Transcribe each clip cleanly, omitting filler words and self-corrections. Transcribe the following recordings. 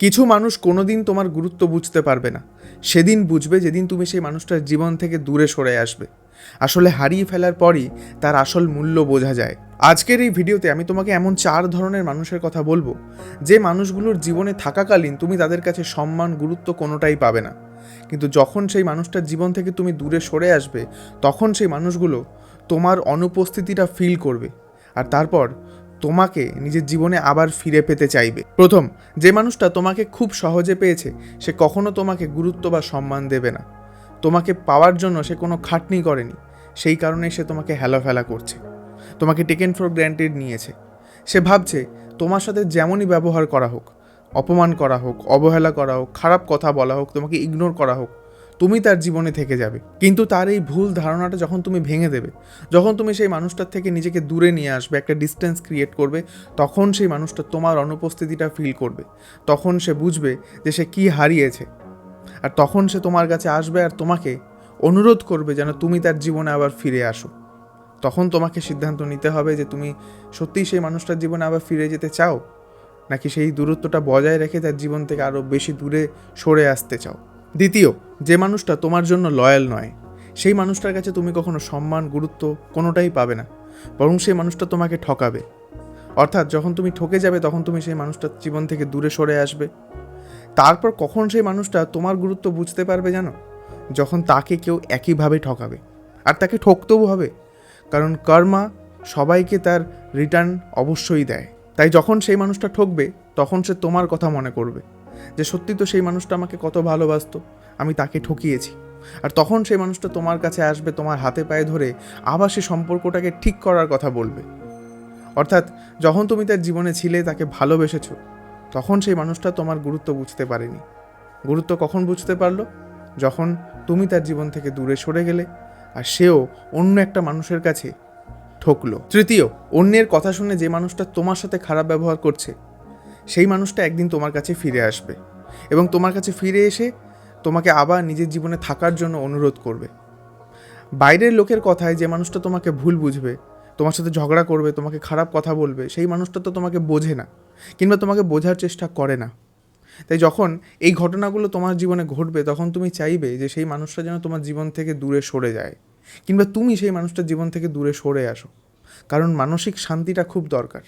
কিছু মানুষ কোনোদিন তোমার গুরুত্ব বুঝতে পারবে না, সেদিন বুঝবে যেদিন তুমি সেই মানুষটার জীবন থেকে দূরে সরে আসবে। আসলে হারিয়ে ফেলার পরই তার আসল মূল্য বোঝা যায়। আজকের এই ভিডিওতে আমি তোমাকে এমন 4 ধরনের মানুষের কথা বলবো, যে মানুষগুলোর জীবনে থাকাকালীন তুমি তাদের কাছে সম্মান গুরুত্ব কোনোটাই পাবে না, কিন্তু যখন সেই মানুষটার জীবন থেকে তুমি দূরে সরে আসবে তখন সেই মানুষগুলো তোমার অনুপস্থিতিটা ফিল করবে, আর তারপর তোমাকে নিজের জীবনে আবার ফিরে পেতে চাইবে। প্রথম, যে মানুষটা তোমাকে খুব সহজে পেয়েছে সে কখনো তোমাকে গুরুত্ব বা সম্মান দেবে না। তোমাকে পাওয়ার জন্য সে কোনো খাটনি করেনি, সেই কারণে সে তোমাকে হেলাফেলা করছে, তোমাকে টেকেন ফর গ্র্যান্টেড নিয়েছে। সে ভাবছে তোমার সাথে যেমনই ব্যবহার করা হোক, অপমান করা হোক, অবহেলা করা হোক, খারাপ কথা বলা হোক, তোমাকে ইগনোর করা হোক, তুমি তার জীবনে থেকে যাবে। কিন্তু তার এই ভুল ধারণাটা যখন তুমি ভেঙে দেবে, যখন তুমি সেই মানুষটার থেকে নিজেকে দূরে নিয়ে আসবে, একটা ডিস্টেন্স ক্রিয়েট করবে, তখন সেই মানুষটা তোমার অনুপস্থিতিটা ফিল করবে। তখন সে বুঝবে যে সে কী হারিয়েছে, আর তখন সে তোমার কাছে আসবে আর তোমাকে অনুরোধ করবে যেন তুমি তার জীবনে আবার ফিরে আসো। তখন তোমাকে সিদ্ধান্ত নিতে হবে যে তুমি সত্যিই সেই মানুষটার জীবনে আবার ফিরে যেতে চাও, নাকি সেই দূরত্বটা বজায় রেখে তার জীবন থেকে আরও বেশি দূরে সরে আসতে চাও। দ্বিতীয়, যে মানুষটা তোমার জন্য লয়াল নয়, সেই মানুষটার কাছে তুমি কখনো সম্মান গুরুত্ব কোনোটাই পাবে না, বরং সেই মানুষটা তোমাকে ঠকাবে। অর্থাৎ যখন তুমি ঠকে যাবে তখন তুমি সেই মানুষটার জীবন থেকে দূরে সরে আসবে। তারপর কখন সেই মানুষটা তোমার গুরুত্ব বুঝতে পারবে জানো? যখন তাকে কেউ একইভাবে ঠকাবে, আর তাকে ঠকতেও হবে, কারণ কর্মা সবাইকে তার রিটার্ন অবশ্যই দেয়। তাই যখন সেই মানুষটা ঠকবে তখন সে তোমার কথা মনে করবে যে সত্যি তো সেই মানুষটা আমাকে কত ভালোবাসতো, আমি তাকে ঠকিয়েছি। আর তখন সেই মানুষটা তোমার কাছে আসবে, তোমার হাতে পায়ে ধরে আবার সে সম্পর্কটাকে ঠিক করার কথা বলবে। অর্থাৎ যখন তুমি তার জীবনে ছিলে, তাকে ভালোবেসেছো, তখন সেই মানুষটা তোমার গুরুত্ব বুঝতে পারেনি। গুরুত্ব কখন বুঝতে পারলো? যখন তুমি তার জীবন থেকে দূরে সরে গেলে আর সেও অন্য একটা মানুষের কাছে ঠকলো। তৃতীয়, অন্যের কথা শুনে যে মানুষটা তোমার সাথে খারাপ ব্যবহার করছে, সেই মানুষটা একদিন তোমার কাছে ফিরে আসবে এবং তোমার কাছে ফিরে এসে তোমাকে আবার নিজের জীবনে থাকার জন্য অনুরোধ করবে। বাইরের লোকের কথায় যে মানুষটা তোমাকে ভুল বুঝবে, তোমার সাথে ঝগড়া করবে, তোমাকে খারাপ কথা বলবে, সেই মানুষটা তো তোমাকে বোঝে না, কিংবা তোমাকে বোঝার চেষ্টা করে না। তাই যখন এই ঘটনাগুলো তোমার জীবনে ঘটবে তখন তুমি চাইবে যে সেই মানুষটা যেন তোমার জীবন থেকে দূরে সরে যায়, কিংবা তুমি সেই মানুষটার জীবন থেকে দূরে সরে আসো। কারণ মানসিক শান্তিটা খুব দরকার।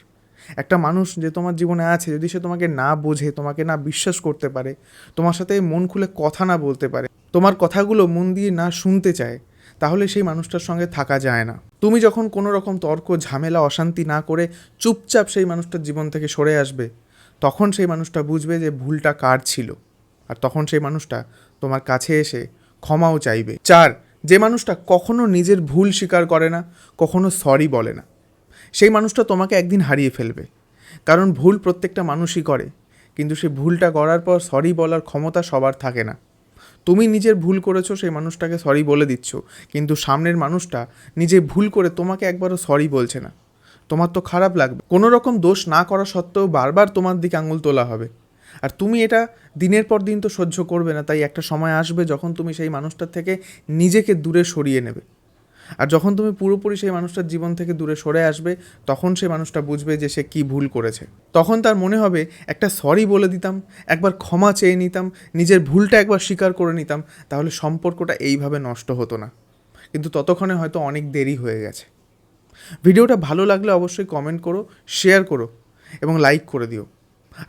একটা মানুষ যে তোমার জীবনে আছে, যদি সে তোমাকে না বোঝে, তোমাকে না বিশ্বাস করতে পারে, তোমার সাথে মন খুলে কথা না বলতে পারে, তোমার কথাগুলো মন দিয়ে না শুনতে চায়, তাহলে সেই মানুষটার সঙ্গে থাকা যায় না। তুমি যখন কোনো রকম তর্ক, ঝামেলা, অশান্তি না করে চুপচাপ সেই মানুষটার জীবন থেকে সরে আসবে, তখন সেই মানুষটা বুঝবে যে ভুলটা কার ছিল, আর তখন সেই মানুষটা তোমার কাছে এসে ক্ষমাও চাইবে। 4, যে মানুষটা কখনো নিজের ভুল স্বীকার করে না, কখনো সরি বলে না, সেই মানুষটা তোমাকে একদিন হারিয়ে ফেলবে। কারণ ভুল প্রত্যেকটা মানুষই করে, কিন্তু সেই ভুলটা করার পর সরি বলার ক্ষমতা সবার থাকে না। তুমি নিজের ভুল করেছো, সেই মানুষটাকে সরি বলে দিচ্ছ, কিন্তু সামনের মানুষটা নিজে ভুল করে তোমাকে একবারও সরি বলছে না। তোমার তো খারাপ লাগবে। কোনো রকম দোষ না করা সত্ত্বেও বারবার তোমার দিকে আঙুল তোলা হবে, আর তুমি এটা দিনের পর দিন তো সহ্য করবে না। তাই একটা সময় আসবে যখন তুমি সেই মানুষটার থেকে নিজেকে দূরে সরিয়ে নেবে, আর যখন তুমি পুরোপুরি সেই মানুষটার জীবন থেকে দূরে সরে আসবে তখন সেই মানুষটা বুঝবে যে সে কী ভুল করেছে। তখন তার মনে হবে একটা সরি বলে দিতাম, একবার ক্ষমা চেয়ে নিতাম, নিজের ভুলটা একবার স্বীকার করে নিতাম, তাহলে সম্পর্কটা এইভাবে নষ্ট হতো না। কিন্তু ততক্ষণে হয়তো অনেক দেরি হয়ে গেছে। ভিডিওটা ভালো লাগলে অবশ্যই কমেন্ট করো, শেয়ার করো এবং লাইক করে দিও।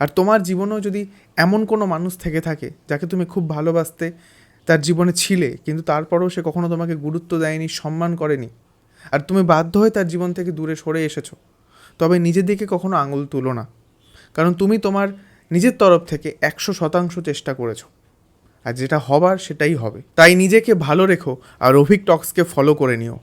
আর তোমার জীবনেও যদি এমন কোনো মানুষ থেকে থাকে যাকে তুমি খুব ভালোবাসতে, তার জীবনে ছিলে, কিন্তু তারপরেও সে কখনো তোমাকে গুরুত্ব দেয়নি, সম্মান করেনি, আর তুমি বাধ্য হয়ে তার জীবন থেকে দূরে সরে এসেছো, তবে নিজের দিকে কখনো আঙুল তুলো না। কারণ তুমি তোমার নিজের তরফ থেকে 100% চেষ্টা করেছো, আর যেটা হবার সেটাই হবে। তাই নিজেকে ভালো রেখো আর অভিক টক্সকে ফলো করে নিও।